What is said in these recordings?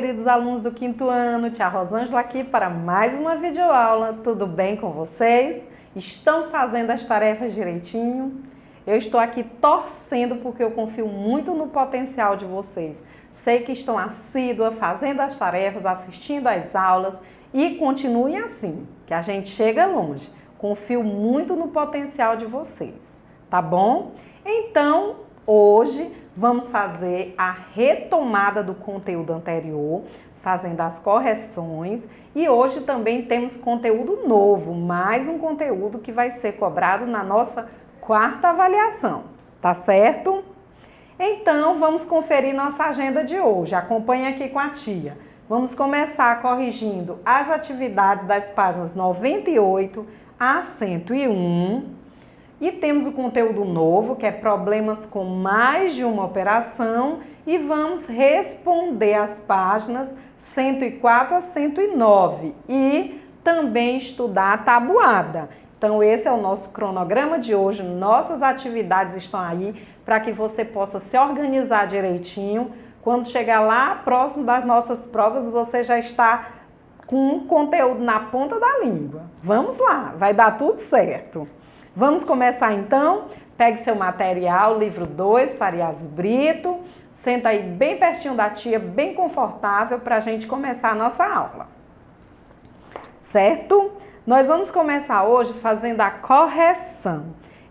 queridos alunos do 5º ano, tia Rosângela aqui para mais uma videoaula. Tudo bem com vocês? Estão fazendo as tarefas direitinho? Eu estou aqui torcendo porque eu confio muito no potencial de vocês. Sei que estão assíduas, fazendo as tarefas, assistindo às aulas e continuem assim, que a gente chega longe. Confio muito no potencial de vocês, tá bom? Então, hoje vamos fazer a retomada do conteúdo anterior, fazendo as correções, e hoje também temos conteúdo novo, mais um conteúdo que vai ser cobrado na nossa 4ª avaliação, tá certo? Então, vamos conferir nossa agenda de hoje. Acompanhe aqui com a tia. Vamos começar corrigindo as atividades das páginas 98 a 101. E temos o conteúdo novo, que é problemas com mais de uma operação, e vamos responder as páginas 104 a 109 e também estudar a tabuada. Então, esse é o nosso cronograma de hoje, nossas atividades estão aí para que você possa se organizar direitinho. Quando chegar lá próximo das nossas provas, você já está com o conteúdo na ponta da língua. Vamos lá, vai dar tudo certo. Vamos começar então? Pegue seu material, livro 2, Farias Brito. Senta aí bem pertinho da tia, bem confortável para a gente começar a nossa aula. Certo? Nós vamos começar hoje fazendo a correção.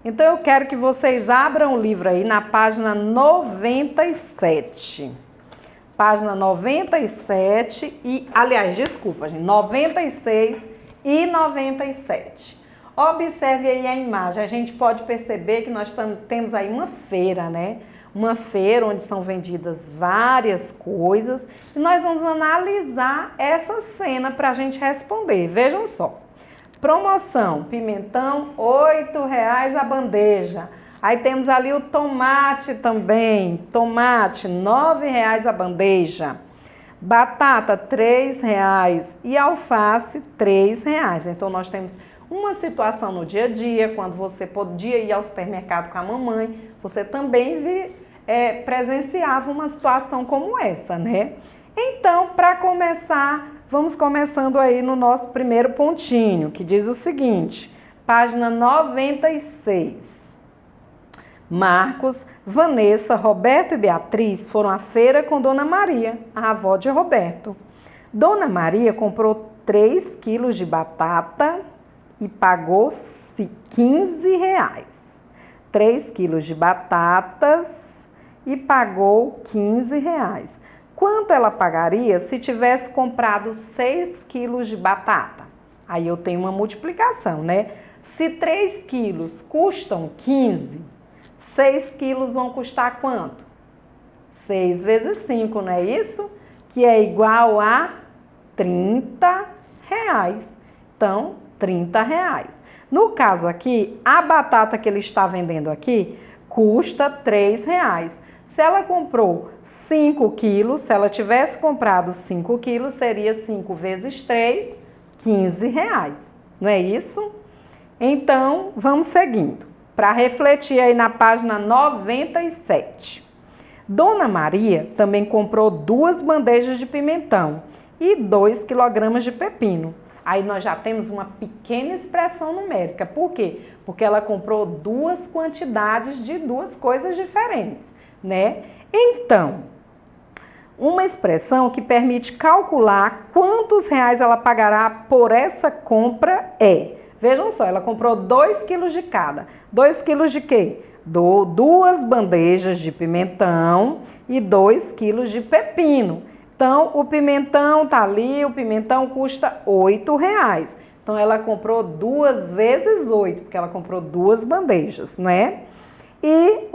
Então eu quero que vocês abram o livro aí na página 97. Página 97 e, aliás, desculpa, gente, 96 e 97. Observe aí a imagem, a gente pode perceber que nós temos aí uma feira, né? Uma feira onde são vendidas várias coisas e nós vamos analisar essa cena para a gente responder. Vejam só, promoção, pimentão, R$8 a bandeja. Aí temos ali o tomate também, tomate, R$9 a bandeja. Batata, R$3 e alface, R$3. Então nós temos uma situação no dia a dia, quando você podia ir ao supermercado com a mamãe, você também presenciava uma situação como essa, né? Então, para começar, vamos começando aí no nosso primeiro pontinho, que diz o seguinte, página 96. Marcos, Vanessa, Roberto e Beatriz foram à feira com Dona Maria, a avó de Roberto. Dona Maria comprou 3 quilos de batata e pagou R$15. 3 quilos de batatas e pagou R$15. Quanto ela pagaria se tivesse comprado 6 quilos de batata? Aí eu tenho uma multiplicação, né? Se 3 quilos custam 15, 6 quilos vão custar quanto? 6 vezes 5, não é isso? Que é igual a R$30. Então, R$30. No caso aqui, a batata que ele está vendendo aqui custa R$3. Se ela comprou 5 quilos, se ela tivesse comprado 5 quilos, seria 5 vezes 3, R$15. Não é isso? Então, vamos seguindo. Para refletir aí na página 97. Dona Maria também comprou 2 bandejas de pimentão e 2 quilogramas de pepino. Aí nós já temos uma pequena expressão numérica. Por quê? Porque ela comprou 2 quantidades de 2 coisas diferentes, né? Então, uma expressão que permite calcular quantos reais ela pagará por essa compra é... Vejam só, ela comprou 2 quilos de cada. 2 quilos de quê? 2 bandejas de pimentão e 2 quilos de pepino. Então, o pimentão tá ali, o pimentão custa R$8. Então, ela comprou 2 vezes 8, porque ela comprou 2 bandejas, né? E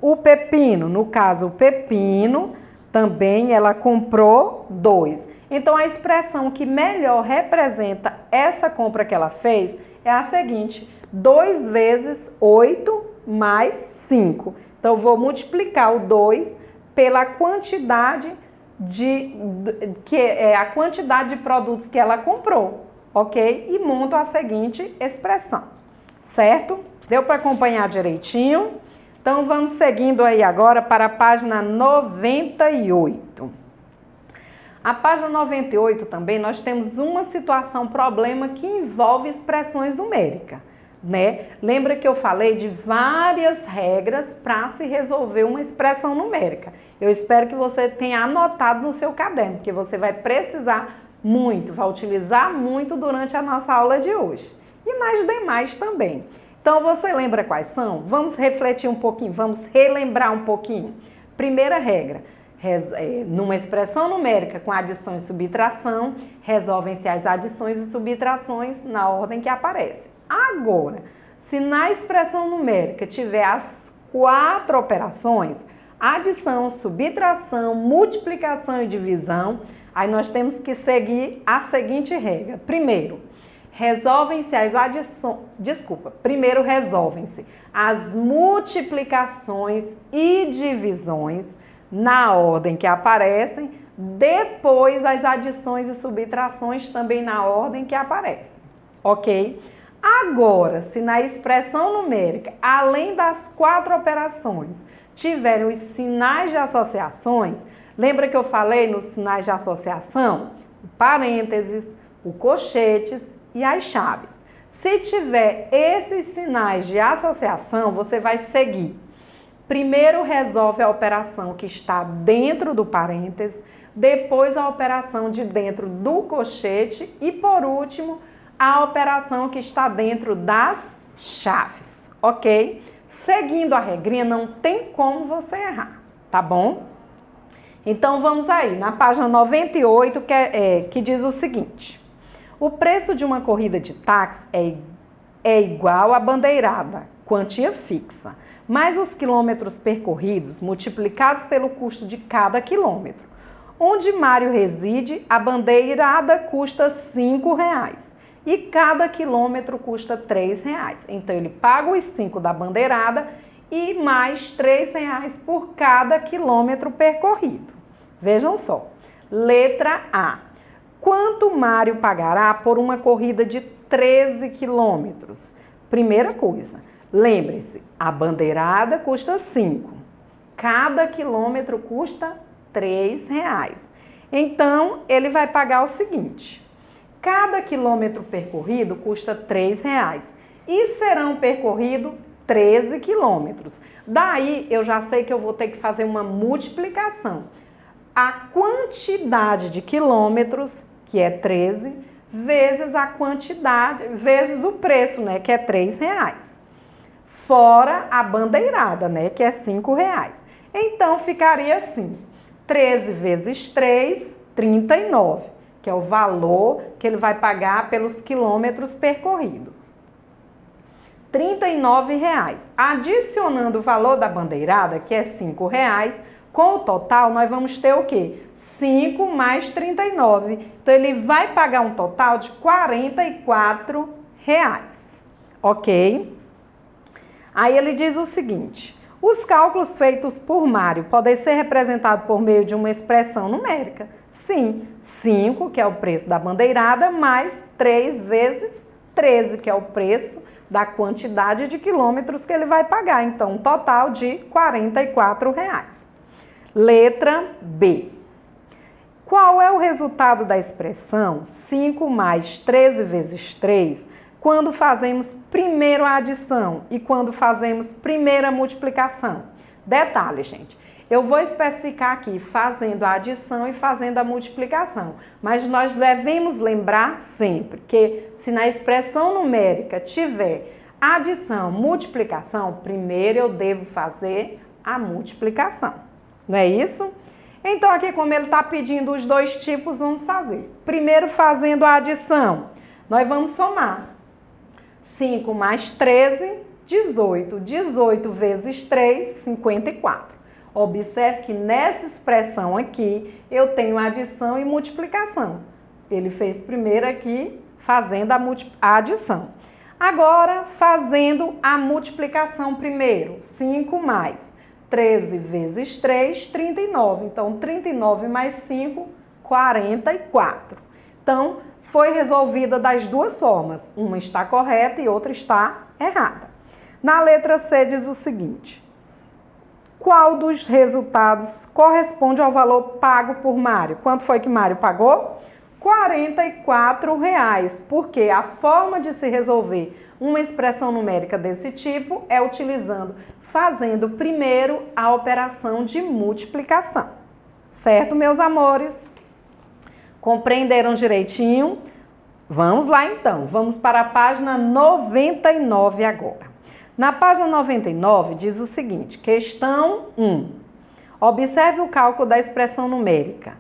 o pepino, no caso, o pepino, também ela comprou 2. Então, a expressão que melhor representa essa compra que ela fez é a seguinte, 2 vezes 8 mais 5. Então, eu vou multiplicar o 2 pela quantidade a quantidade de produtos que ela comprou, ok? E monto a seguinte expressão, certo? Deu para acompanhar direitinho? Então, vamos seguindo aí agora para a página 98. A página 98 também nós temos uma situação, problema que envolve expressões numéricas, né? Lembra que eu falei de várias regras para se resolver uma expressão numérica. Eu espero que você tenha anotado no seu caderno, porque você vai precisar muito, vai utilizar muito durante a nossa aula de hoje. E nas demais também. Então, você lembra quais são? Vamos refletir um pouquinho, vamos relembrar um pouquinho. Primeira regra. Numa expressão numérica com adição e subtração, resolvem-se as adições e subtrações na ordem que aparece. Agora, se na expressão numérica tiver as 4 operações, adição, subtração, multiplicação e divisão, aí nós temos que seguir a seguinte regra. Primeiro resolvem-se as multiplicações e divisões na ordem que aparecem, depois as adições e subtrações também na ordem que aparecem, ok? Agora, se na expressão numérica, além das 4 operações, tiverem os sinais de associações, lembra que eu falei nos sinais de associação? O parênteses, o colchetes e as chaves. Se tiver esses sinais de associação, você vai seguir. Primeiro resolve a operação que está dentro do parênteses, depois a operação de dentro do colchete e, por último, a operação que está dentro das chaves, ok? Seguindo a regrinha, não tem como você errar, tá bom? Então, vamos aí, na página 98, que diz o seguinte: o preço de uma corrida de táxi é igual à bandeirada, quantia fixa, mais os quilômetros percorridos multiplicados pelo custo de cada quilômetro. Onde Mário reside, a bandeirada custa R$5 e cada quilômetro custa R$3. Então, ele paga os 5 da bandeirada e mais R$3 por cada quilômetro percorrido. Vejam só. Letra A. Quanto Mário pagará por uma corrida de 13 quilômetros? Primeira coisa, lembre-se, a bandeirada custa 5. Cada quilômetro custa R$3. Então, ele vai pagar o seguinte: cada quilômetro percorrido custa R$3 e serão percorridos 13 quilômetros. Daí, eu já sei que eu vou ter que fazer uma multiplicação. A quantidade de quilômetros, que é 13, vezes a quantidade, vezes o preço, né, que é R$3. Fora a bandeirada, né, que é R$5. Então, ficaria assim, 13 vezes 3, 39, que é o valor que ele vai pagar pelos quilômetros percorridos. R$39. Adicionando o valor da bandeirada, que é R$5, com o total, nós vamos ter o quê? 5 mais 39. Então, ele vai pagar um total de R$44. Ok? Aí, ele diz o seguinte: os cálculos feitos por Mário podem ser representados por meio de uma expressão numérica. Sim, 5, que é o preço da bandeirada, mais 3 vezes 13, que é o preço da quantidade de quilômetros que ele vai pagar. Então, um total de R$44. Letra B. Qual é o resultado da expressão 5 mais 13 vezes 3 quando fazemos primeiro a adição e quando fazemos primeiro a multiplicação? Detalhe, gente, eu vou especificar aqui fazendo a adição e fazendo a multiplicação, mas nós devemos lembrar sempre que se na expressão numérica tiver adição, multiplicação, primeiro eu devo fazer a multiplicação. Não é isso? Então, aqui, como ele está pedindo os dois tipos, vamos fazer. Primeiro, fazendo a adição, nós vamos somar. 5 mais 13, 18. 18 vezes 3, 54. Observe que nessa expressão aqui, eu tenho adição e multiplicação. Ele fez primeiro aqui, fazendo a adição. Agora, fazendo a multiplicação primeiro. 5 mais 13 vezes 3, 39. Então, 39 mais 5, 44. Então, foi resolvida das duas formas. Uma está correta e outra está errada. Na letra C diz o seguinte: Qual dos resultados corresponde ao valor pago por Mário? Quanto foi que Mário pagou? R$44, porque a forma de se resolver uma expressão numérica desse tipo é fazendo primeiro a operação de multiplicação. Certo, meus amores? Compreenderam direitinho? Vamos lá então, vamos para a página 99 agora. Na página 99 diz o seguinte, questão 1. Observe o cálculo da expressão numérica.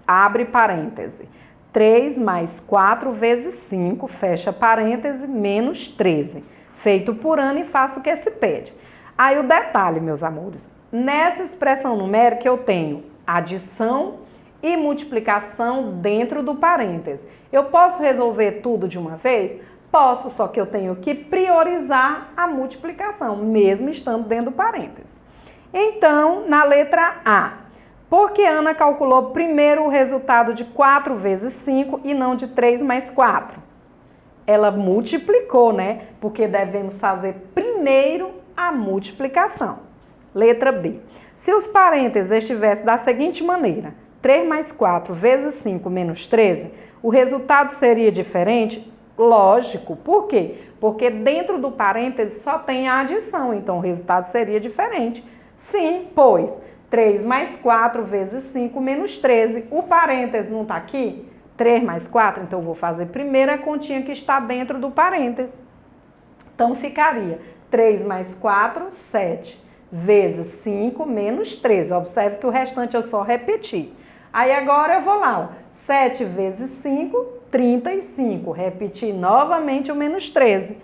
Abre parêntese. 3 mais 4 vezes 5, fecha parêntese, menos 13. Feito por ano e faço o que se pede. Aí o detalhe, meus amores. Nessa expressão numérica eu tenho adição e multiplicação dentro do parêntese. Eu posso resolver tudo de uma vez? Posso, só que eu tenho que priorizar a multiplicação, mesmo estando dentro do parêntese. Então, na letra A, por que Ana calculou primeiro o resultado de 4 vezes 5 e não de 3 mais 4? Ela multiplicou, né? Porque devemos fazer primeiro a multiplicação. Letra B. Se os parênteses estivessem da seguinte maneira, 3 mais 4 vezes 5 menos 13, o resultado seria diferente? Lógico. Por quê? Porque dentro do parêntese só tem a adição, então o resultado seria diferente. Sim, pois 3 mais 4 vezes 5 menos 13. O parêntese não está aqui? 3 mais 4, então eu vou fazer primeiro a continha que está dentro do parêntese. Então ficaria 3 mais 4, 7, vezes 5 menos 13. Observe que o restante eu só repeti. Aí agora eu vou lá, ó. 7 vezes 5, 35. Repetir novamente o menos 13.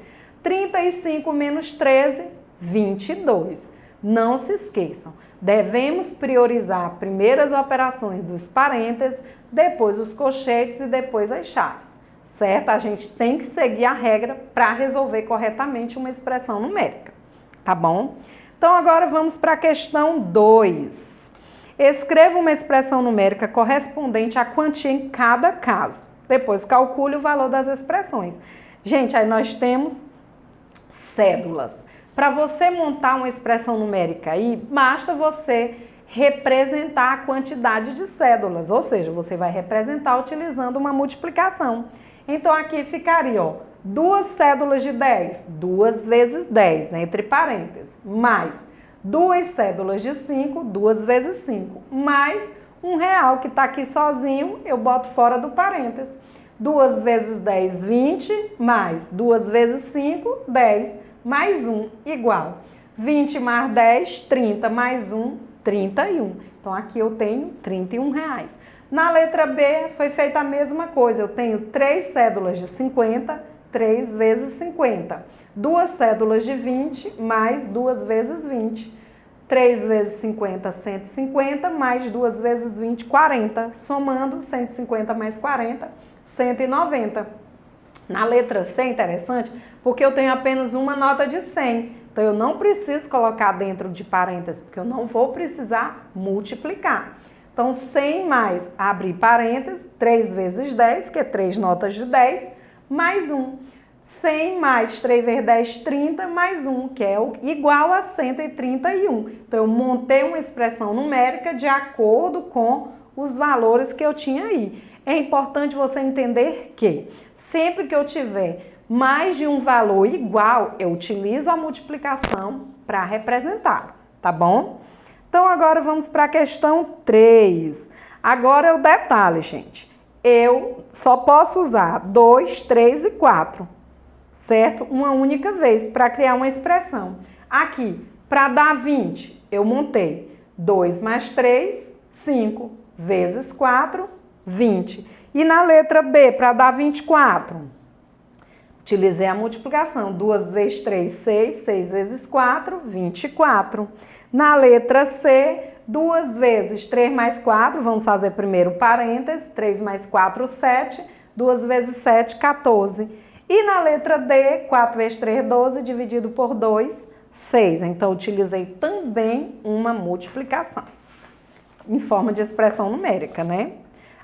35 menos 13, 22. Não se esqueçam, devemos priorizar primeiro as operações dos parênteses, depois os colchetes e depois as chaves. Certo? A gente tem que seguir a regra para resolver corretamente uma expressão numérica. Tá bom? Então agora vamos para a questão 2. Escreva uma expressão numérica correspondente à quantia em cada caso. Depois calcule o valor das expressões. Gente, aí nós temos cédulas. Para você montar uma expressão numérica aí, basta você representar a quantidade de cédulas, ou seja, você vai representar utilizando uma multiplicação. Então aqui ficaria, ó, 2 cédulas de 10, 2 vezes 10, entre parênteses, mais 2 cédulas de 5, 2 vezes 5, mais R$1 que está aqui sozinho, eu boto fora do parênteses. 2 vezes 10, 20, mais 2 vezes 5, 10, mais 1, igual. 20 mais 10, 30, mais 1, 31. Então, aqui eu tenho R$31. Na letra B, foi feita a mesma coisa. Eu tenho 3 cédulas de 50, 3 vezes 50. 2 cédulas de 20, mais 2 vezes 20. 3 vezes 50, 150, mais 2 vezes 20, 40. Somando, 150 mais 40, 190. Na letra C, interessante, porque eu tenho apenas uma nota de 100. Então, eu não preciso colocar dentro de parênteses, porque eu não vou precisar multiplicar. Então, 100 mais, abrir parênteses, 3 vezes 10, que é 3 notas de 10, mais 1. 100 mais 3 vezes 10, 30, mais 1, que é igual a 131. Então, eu montei uma expressão numérica de acordo com os valores que eu tinha aí. É importante você entender que sempre que eu tiver mais de um valor igual, eu utilizo a multiplicação para representar, tá bom? Então, agora vamos para a questão 3. Agora é o detalhe, gente. Eu só posso usar 2, 3 e 4, certo? Uma única vez para criar uma expressão. Aqui, para dar 20, eu montei 2 mais 3, 5, vezes 4, 20. E na letra B, para dar 24, utilizei a multiplicação. 2 vezes 3, 6, 6 vezes 4, 24. Na letra C, 2 vezes 3 mais 4, vamos fazer primeiro parênteses, 3 mais 4, 7, 2 vezes 7, 14. E na letra D, 4 vezes 3, 12, dividido por 2, 6. Então, utilizei também uma multiplicação, em forma de expressão numérica, né?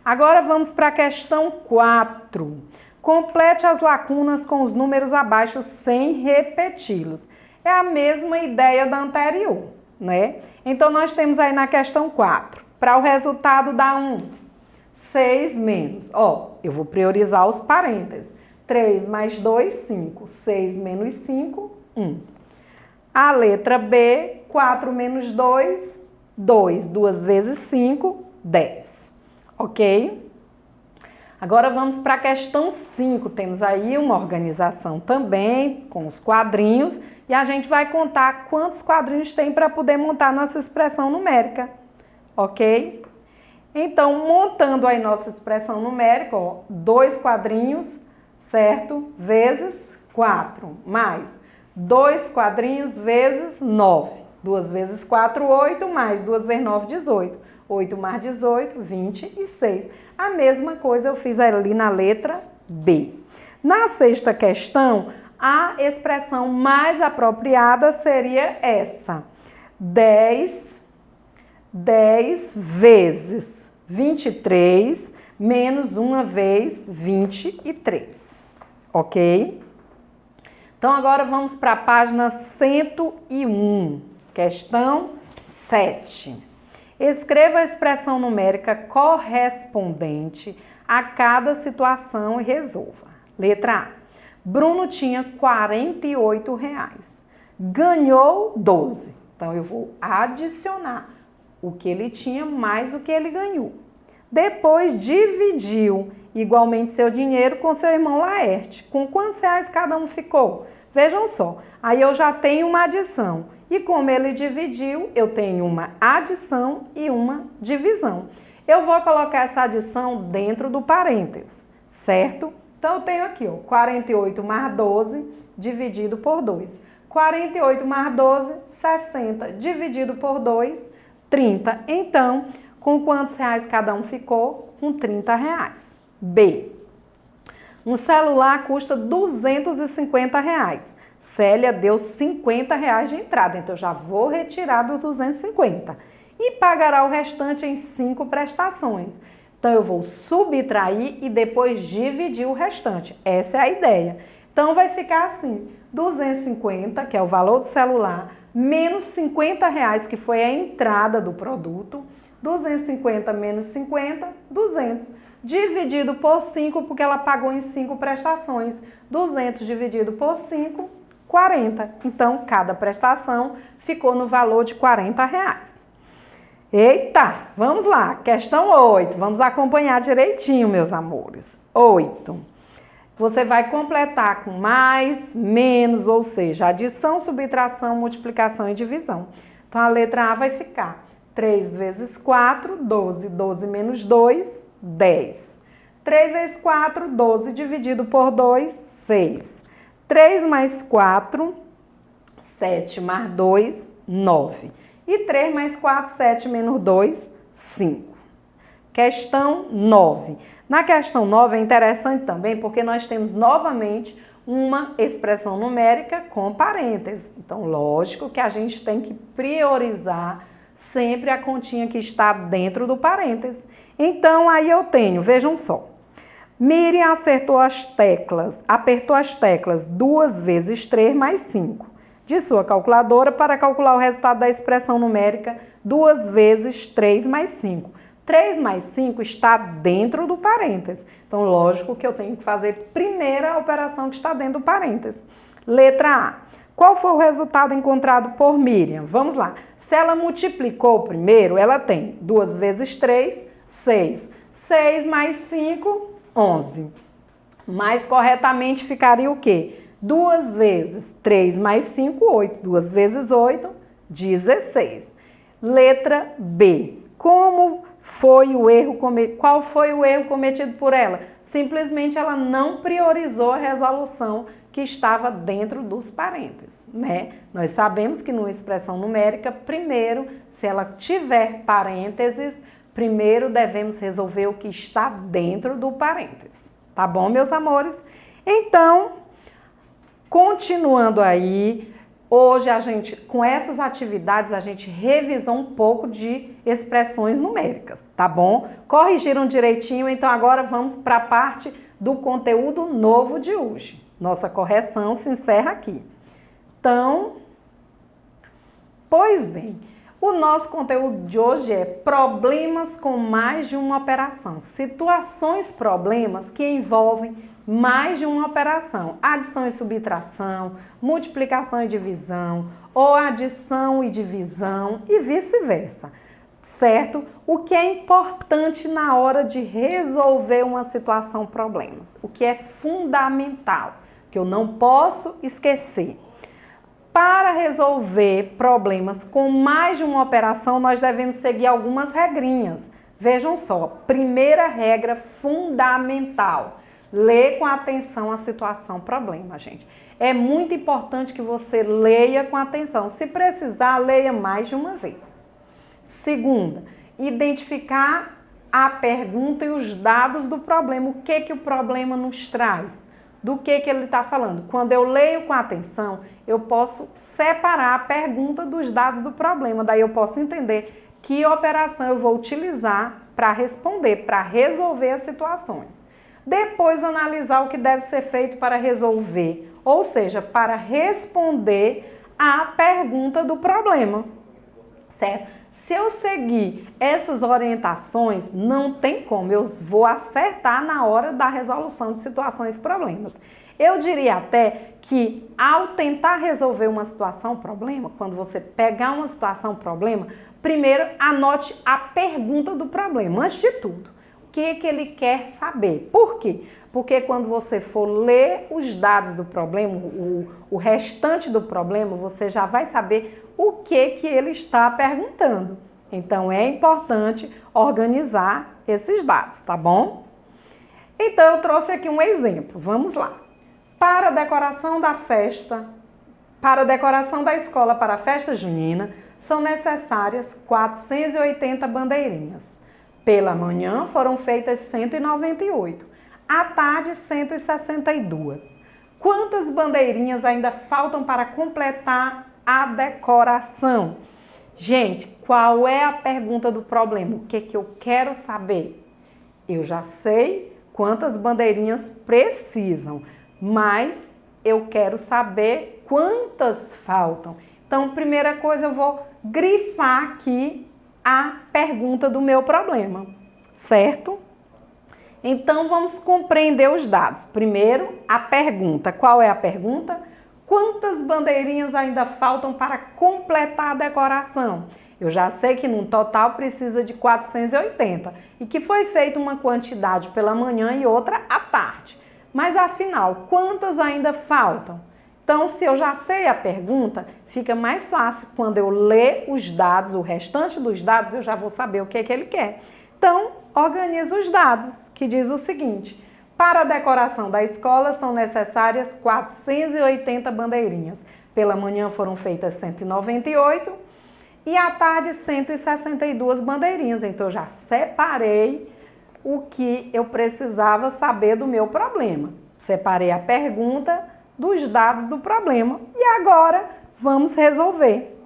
Agora, vamos para a questão 4. Complete as lacunas com os números abaixo sem repeti-los. É a mesma ideia da anterior, né? Então, nós temos aí na questão 4, para o resultado dá 1, 6 menos, eu vou priorizar os parênteses, 3 mais 2, 5, 6 menos 5, 1. A letra B, 4 menos 2, 2, 2 vezes 5, 10, ok? Agora vamos para a questão 5, temos aí uma organização também com os quadrinhos e a gente vai contar quantos quadrinhos tem para poder montar nossa expressão numérica, ok? Então, montando aí nossa expressão numérica, 2 quadrinhos, certo? Vezes 4, mais 2 quadrinhos vezes 9. 2 vezes 4, 8, mais 2 vezes 9, 18. 8 mais 18, 26. A mesma coisa eu fiz ali na letra B. Na sexta questão, a expressão mais apropriada seria essa. 10 vezes 23 menos 1 vez 23. Ok? Então, agora vamos para a página 101, questão 7. Escreva a expressão numérica correspondente a cada situação e resolva. Letra A. Bruno tinha R$48. Ganhou 12. Então, eu vou adicionar o que ele tinha mais o que ele ganhou. Depois, dividiu igualmente seu dinheiro com seu irmão Laerte. Com quantos reais cada um ficou? Vejam só, aí eu já tenho uma adição. E como ele dividiu, eu tenho uma adição e uma divisão. Eu vou colocar essa adição dentro do parênteses, certo? Então, eu tenho aqui, 48 mais 12 dividido por 2. 48 mais 12, 60 dividido por 2, 30. Então, com quantos reais cada um ficou? Com R$30. B. Um celular custa R$250. Célia deu R$50 de entrada, então eu já vou retirar dos 250. E pagará o restante em 5 prestações. Então, eu vou subtrair e depois dividir o restante. Essa é a ideia. Então, vai ficar assim, 250, que é o valor do celular, menos R$50, que foi a entrada do produto, 250 menos 50, 200. Dividido por 5, porque ela pagou em 5 prestações. 200 dividido por 5, 40. Então, cada prestação ficou no valor de R$40. Eita, vamos lá, questão 8. Vamos acompanhar direitinho, meus amores. 8. Você vai completar com mais, menos, ou seja, adição, subtração, multiplicação e divisão. Então, a letra A vai ficar 3 vezes 4, 12. 12 menos 2, 10. 3 vezes 4, 12 dividido por 2, 6. 3 mais 4, 7 mais 2, 9. E 3 mais 4, 7 menos 2, 5. Questão 9. Na questão 9 é interessante também porque nós temos novamente uma expressão numérica com parênteses. Então, lógico que a gente tem que priorizar sempre a continha que está dentro do parênteses. Então, aí eu tenho, vejam só. Miriam apertou as teclas 2 vezes 3 mais 5 de sua calculadora para calcular o resultado da expressão numérica 2 vezes 3 mais 5. 3 mais 5 está dentro do parênteses. Então, lógico que eu tenho que fazer primeiro a operação que está dentro do parênteses. Letra A. Qual foi o resultado encontrado por Miriam? Vamos lá. Se ela multiplicou primeiro, ela tem 2 vezes 3, 6. 6 mais 5, 11. Mais corretamente ficaria o quê? 2 vezes 3 mais 5, 8. 2 vezes 8, 16. Letra B. Qual foi o erro cometido por ela? Simplesmente ela não priorizou a resolução que estava dentro dos parênteses, né? Nós sabemos que numa expressão numérica, primeiro, se ela tiver parênteses, primeiro devemos resolver o que está dentro do parênteses. Tá bom, meus amores? Então, continuando aí, hoje com essas atividades, a gente revisou um pouco de expressões numéricas, tá bom? Corrigiram direitinho, então agora vamos para a parte do conteúdo novo de hoje. Nossa correção se encerra aqui. Então, Pois bem, o nosso conteúdo de hoje é problemas com mais de uma operação. Situações, problemas que envolvem mais de uma operação. Adição e subtração, multiplicação e divisão, ou adição e divisão e vice-versa. Certo? O que é importante na hora de resolver uma situação, problema. O que é fundamental, que eu não posso esquecer. Para resolver problemas com mais de uma operação, nós devemos seguir algumas regrinhas. Vejam só, primeira regra fundamental, lê com atenção a situação, problema, gente. É muito importante que você leia com atenção. Se precisar, leia mais de uma vez. Segunda, identificar a pergunta e os dados do problema. O que o problema nos traz? Do que ele está falando? Quando eu leio com atenção, eu posso separar a pergunta dos dados do problema. Daí eu posso entender que operação eu vou utilizar para responder, para resolver as situações. Depois analisar o que deve ser feito para resolver, ou seja, para responder à pergunta do problema. Certo? Se eu seguir essas orientações, não tem como, eu vou acertar na hora da resolução de situações e problemas. Eu diria até que ao tentar resolver uma situação, problema, quando você pegar uma situação, problema, primeiro anote a pergunta do problema, antes de tudo. O que ele quer saber? Por quê? Porque quando você for ler os dados do problema, o restante do problema, você já vai saber o que ele está perguntando. Então, é importante organizar esses dados, tá bom? Então, eu trouxe aqui um exemplo. Vamos lá. Para a decoração da festa, para a decoração da escola para a festa junina, são necessárias 480 bandeirinhas. Pela manhã foram feitas 198. À tarde, 162. Quantas bandeirinhas ainda faltam para completar a decoração? Gente, qual é a pergunta do problema? O que eu quero saber? Eu já sei quantas bandeirinhas precisam, mas eu quero saber quantas faltam. Então, primeira coisa, eu vou grifar aqui a pergunta do meu problema, certo? Então, vamos compreender os dados. Primeiro, a pergunta. Qual é a pergunta? Quantas bandeirinhas ainda faltam para completar a decoração? Eu já sei que num total precisa de 480 e que foi feita uma quantidade pela manhã e outra à tarde. Mas afinal, quantas ainda faltam? Então, se eu já sei a pergunta, fica mais fácil quando eu ler os dados, o restante dos dados, eu já vou saber o que ele quer. Então, organiza os dados, que diz o seguinte: para a decoração da escola são necessárias 480 bandeirinhas. Pela manhã foram feitas 198 e à tarde 162 bandeirinhas. Então, eu já separei o que eu precisava saber do meu problema. Separei a pergunta dos dados do problema e agora vamos resolver.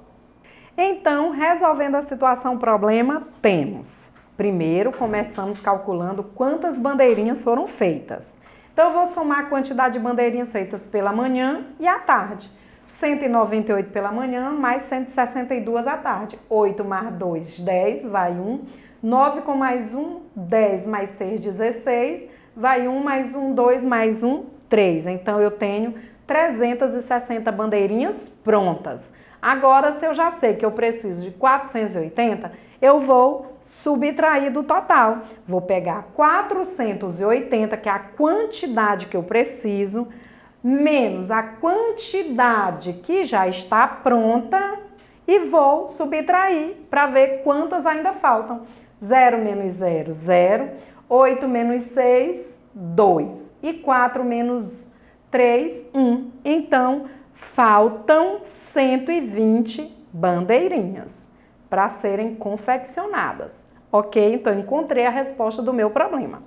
Então, resolvendo a situação problema, temos... Primeiro, começamos calculando quantas bandeirinhas foram feitas. Então, eu vou somar a quantidade de bandeirinhas feitas pela manhã e à tarde. 198 pela manhã, mais 162 à tarde. 8 mais 2, 10, vai 1. 9 com mais 1, 10 mais 6, 16. Vai 1 mais 1, 2 mais 1, 3. Então, eu tenho 360 bandeirinhas prontas. Agora, se eu já sei que eu preciso de 480, eu vou subtrair do total. Vou pegar 480, que é a quantidade que eu preciso, menos a quantidade que já está pronta e vou subtrair para ver quantas ainda faltam. 0 menos 0, 0. 8 menos 6, 2. E 4 menos 3, 1. Então, faltam 120 bandeirinhas para serem confeccionadas, ok? Então, encontrei a resposta do meu problema.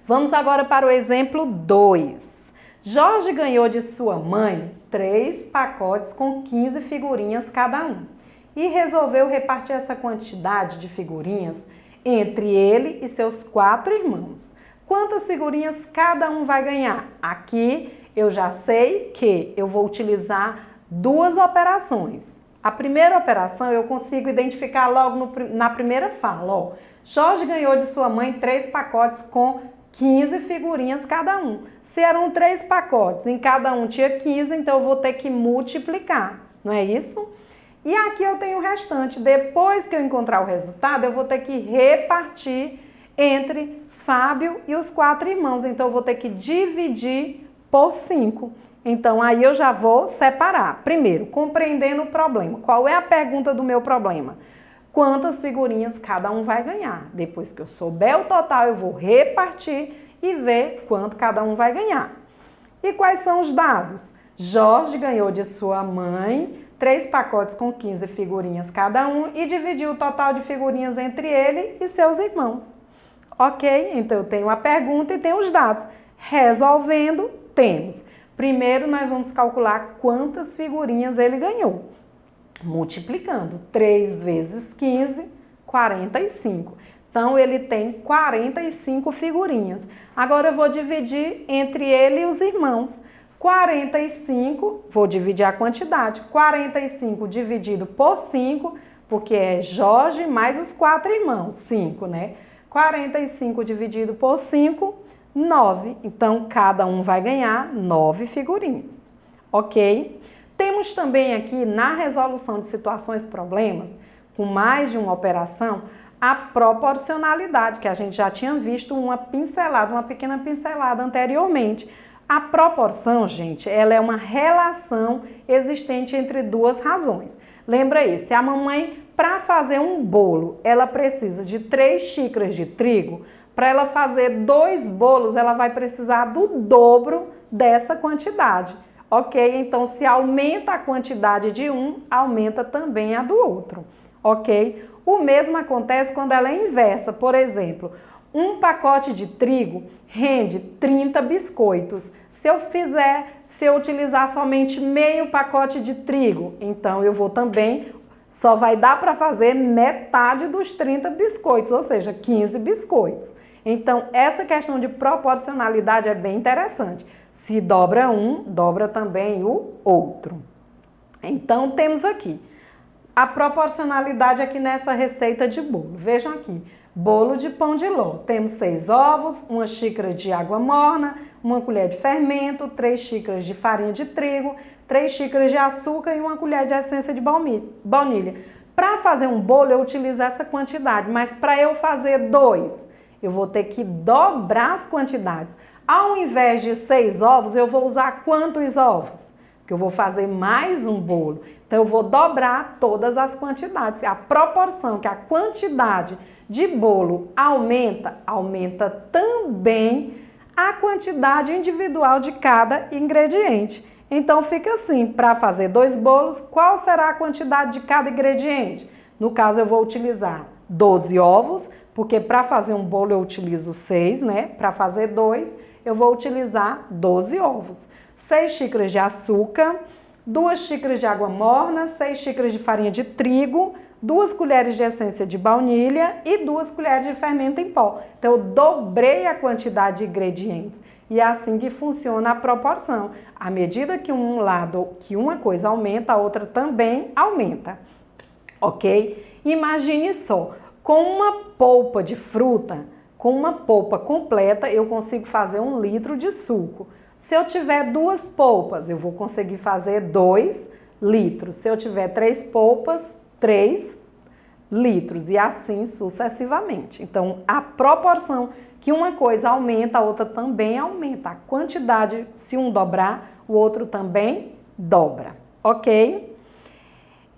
Vamos agora para o exemplo 2. Jorge ganhou de sua mãe 3 pacotes com 15 figurinhas cada um e resolveu repartir essa quantidade de figurinhas entre ele e seus 4 irmãos. Quantas figurinhas cada um vai ganhar? Aqui eu já sei que eu vou utilizar duas operações. A primeira operação eu consigo identificar logo na primeira fala. Ó. Jorge ganhou de sua mãe 3 pacotes com 15 figurinhas cada um. Se eram 3 pacotes, em cada um tinha 15, então eu vou ter que multiplicar, não é isso? E aqui eu tenho o restante. Depois que eu encontrar o resultado, eu vou ter que repartir entre Fábio e os 4 irmãos. Então eu vou ter que dividir por 5. Então aí eu já vou separar. Primeiro, compreendendo o problema. Qual é a pergunta do meu problema? Quantas figurinhas cada um vai ganhar? Depois que eu souber o total, eu vou repartir e ver quanto cada um vai ganhar. E quais são os dados? Jorge ganhou de sua mãe 3 pacotes com 15 figurinhas cada um e dividiu o total de figurinhas entre ele e seus irmãos. Ok? Então eu tenho a pergunta e tenho os dados. Resolvendo, temos. Primeiro nós vamos calcular quantas figurinhas ele ganhou. Multiplicando. 3 vezes 15, 45. Então, ele tem 45 figurinhas. Agora, eu vou dividir entre ele e os irmãos. 45, vou dividir a quantidade. 45 dividido por 5, porque é Jorge mais os 4 irmãos. 5, né? 45 dividido por 5, 9. Então, cada um vai ganhar 9 figurinhas. Ok? Temos também aqui, na resolução de situações problemas, com mais de uma operação, a proporcionalidade, que a gente já tinha visto uma pequena pincelada anteriormente. A proporção, gente, ela é uma relação existente entre duas razões. Lembra aí, se a mamãe, para fazer um bolo, ela precisa de 3 xícaras de trigo, para ela fazer 2 bolos, ela vai precisar do dobro dessa quantidade. Ok? Então, se aumenta a quantidade de um, aumenta também a do outro. Ok? O mesmo acontece quando ela é inversa. Por exemplo, um pacote de trigo rende 30 biscoitos. Se eu utilizar somente meio pacote de trigo, então eu vou também, só vai dar para fazer metade dos 30 biscoitos, ou seja, 15 biscoitos. Então, essa questão de proporcionalidade é bem interessante. Se dobra um, dobra também o outro. Então, temos aqui a proporcionalidade aqui nessa receita de bolo. Vejam aqui, bolo de pão de ló. Temos 6 ovos, 1 xícara de água morna, 1 colher de fermento, 3 xícaras de farinha de trigo, 3 xícaras de açúcar e 1 colher de essência de baunilha. Para fazer um bolo, eu utilizo essa quantidade, mas para eu fazer 2, eu vou ter que dobrar as quantidades. Ao invés de 6 ovos, eu vou usar quantos ovos? Porque eu vou fazer mais um bolo. Então, eu vou dobrar todas as quantidades. A proporção que a quantidade de bolo aumenta, aumenta também a quantidade individual de cada ingrediente. Então, fica assim, para fazer 2 bolos, qual será a quantidade de cada ingrediente? No caso, eu vou utilizar 12 ovos, porque para fazer um bolo eu utilizo 6, né? Para fazer 2, eu vou utilizar 12 ovos. 6 xícaras de açúcar, 2 xícaras de água morna, 6 xícaras de farinha de trigo, 2 colheres de essência de baunilha e 2 colheres de fermento em pó. Então, eu dobrei a quantidade de ingredientes. E é assim que funciona a proporção. À medida que que uma coisa aumenta, a outra também aumenta. Ok? Imagine só, com uma polpa de fruta, com uma polpa completa, eu consigo fazer 1 litro de suco. Se eu tiver 2 polpas, eu vou conseguir fazer 2 litros. Se eu tiver 3 polpas, 3 litros. E assim sucessivamente. Então, a proporção que uma coisa aumenta, a outra também aumenta. A quantidade, se um dobrar, o outro também dobra. Ok?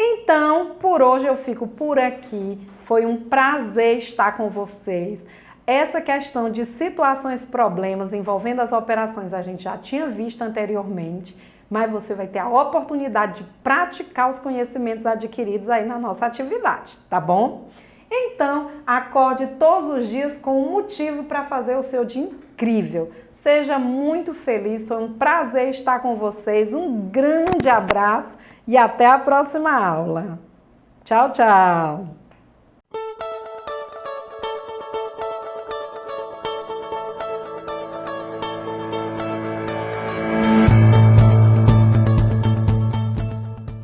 Então, por hoje eu fico por aqui. Foi um prazer estar com vocês. Essa questão de situações, problemas envolvendo as operações a gente já tinha visto anteriormente, mas você vai ter a oportunidade de praticar os conhecimentos adquiridos aí na nossa atividade, tá bom? Então, acorde todos os dias com um motivo para fazer o seu dia incrível. Seja muito feliz, foi um prazer estar com vocês. Um grande abraço e até a próxima aula. Tchau, tchau!